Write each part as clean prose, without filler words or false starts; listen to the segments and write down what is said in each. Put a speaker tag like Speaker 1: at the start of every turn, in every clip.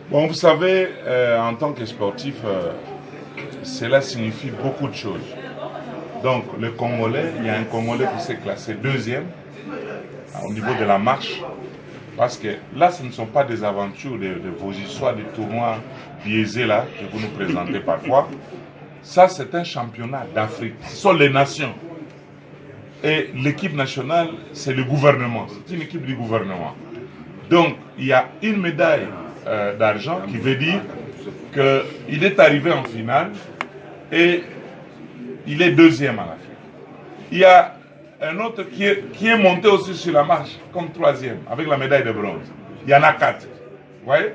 Speaker 1: Bon, vous savez, en tant que sportif, cela signifie beaucoup de choses. Donc, le Congolais, il y a un Congolais qui s'est classé deuxième au niveau de la marche. Parce que là, ce ne sont pas des aventures de vos histoires de tournois biaisés là, que vous nous présentez parfois. Ça, c'est un championnat d'Afrique. Ce sont les nations. Et l'équipe nationale, c'est le gouvernement. C'est une équipe du gouvernement. Donc, il y a une médaille d'argent qui veut dire qu'il est arrivé en finale et il est deuxième à la fin. Il y a un autre qui est monté aussi sur la marche comme troisième avec la médaille de bronze. Il y en a 4. Vous voyez?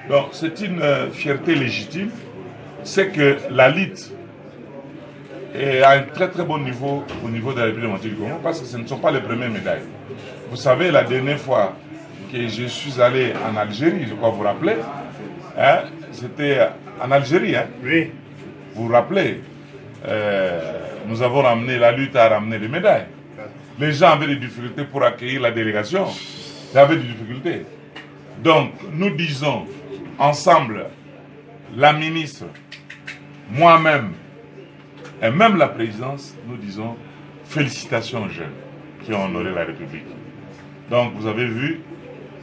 Speaker 1: Donc, c'est une fierté légitime. C'est que la lutte est à un très très bon niveau au niveau de la République démocratique du Congo parce que ce ne sont pas les premières médailles. Vous savez, la dernière fois que je suis allé en Algérie, je crois vous rappelez, hein, c'était en Algérie. Hein?
Speaker 2: Oui.
Speaker 1: Vous vous rappelez, nous avons ramené, la lutte a ramené des médailles. Les gens avaient des difficultés pour accueillir la délégation. Ils avaient des difficultés. Donc, nous disons ensemble, la ministre, moi-même, et même la présidence, nous disons félicitations aux jeunes qui ont honoré la République. Donc, vous avez vu,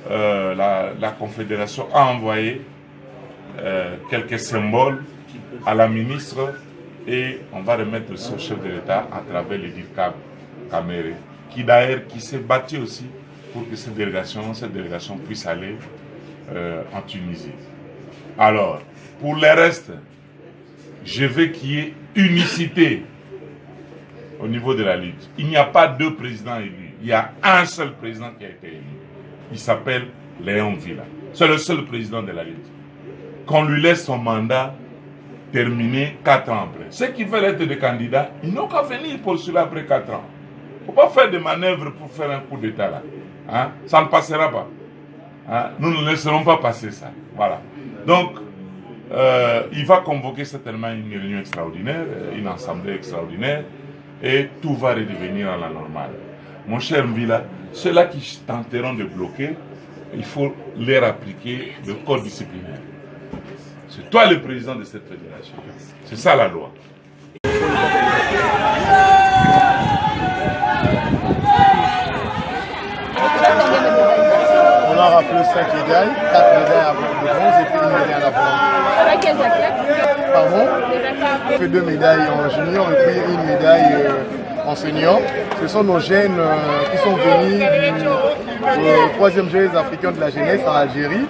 Speaker 1: la Confédération a envoyé quelques symboles à la ministre et on va remettre aussi au chef de l'État à travers les DIRCAB Caméré, qui s'est battu aussi pour que cette délégation puisse aller en Tunisie. Alors, pour le reste, je veux qu'il y ait unicité au niveau de la lutte. Il n'y a pas deux présidents élus. Il y a un seul président qui a été élu. Il s'appelle Léon Villa. C'est le seul président de la lutte. Qu'on lui laisse son mandat terminé 4 ans après. Ceux qui veulent être des candidats, ils n'ont qu'à venir pour cela après 4 ans. Il ne faut pas faire des manœuvres pour faire un coup d'État là. Hein? Ça ne passera pas. Hein? Nous ne laisserons pas passer ça. Voilà. Donc, il va convoquer certainement une réunion extraordinaire, une assemblée extraordinaire, et tout va redevenir à la normale. Mon cher Mvila, ceux-là qui tenteront de bloquer, il faut leur appliquer le code disciplinaire. C'est toi le président de cette fédération. C'est ça la loi.
Speaker 2: On a rappelé 5 médailles, 4 médailles de bronze et puis une médaille à la bronze.
Speaker 3: Avec quels athlètes?
Speaker 2: Pardon?
Speaker 3: Les athlètes.
Speaker 2: On fait 2 médailles en junior et puis une médaille en senior. Ce sont nos jeunes qui sont venus du 3e Jeux africains de la jeunesse en Algérie.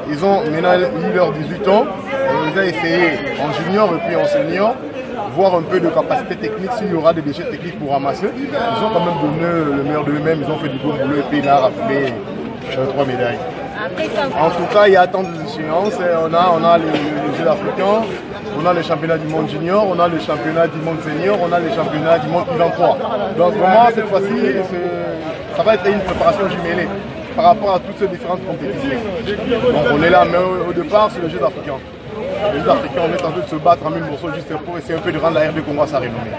Speaker 2: Ils ont maintenant eu leurs 18 ans. On les a essayé en junior et puis en senior, voir un peu de capacité technique, s'il y aura des déchets techniques pour ramasser. Ils ont quand même donné le meilleur d'eux-mêmes, ils ont fait du bon boulot et puis il a rappelé 3 médailles. En tout cas, il y a tant d'échéances. On a les Jeux africains, on a le championnat du monde junior, on a le championnat du monde senior, on a le championnat du monde U23. Donc vraiment, cette fois-ci, ça va être une préparation jumelée par rapport à toutes ces différentes compétitions. Donc on est là, mais au départ, c'est les Jeux africains. Les Jeux africains, on est en train de se battre en 1000 morceaux juste pour essayer un peu de rendre la RD Congo à sa renommée.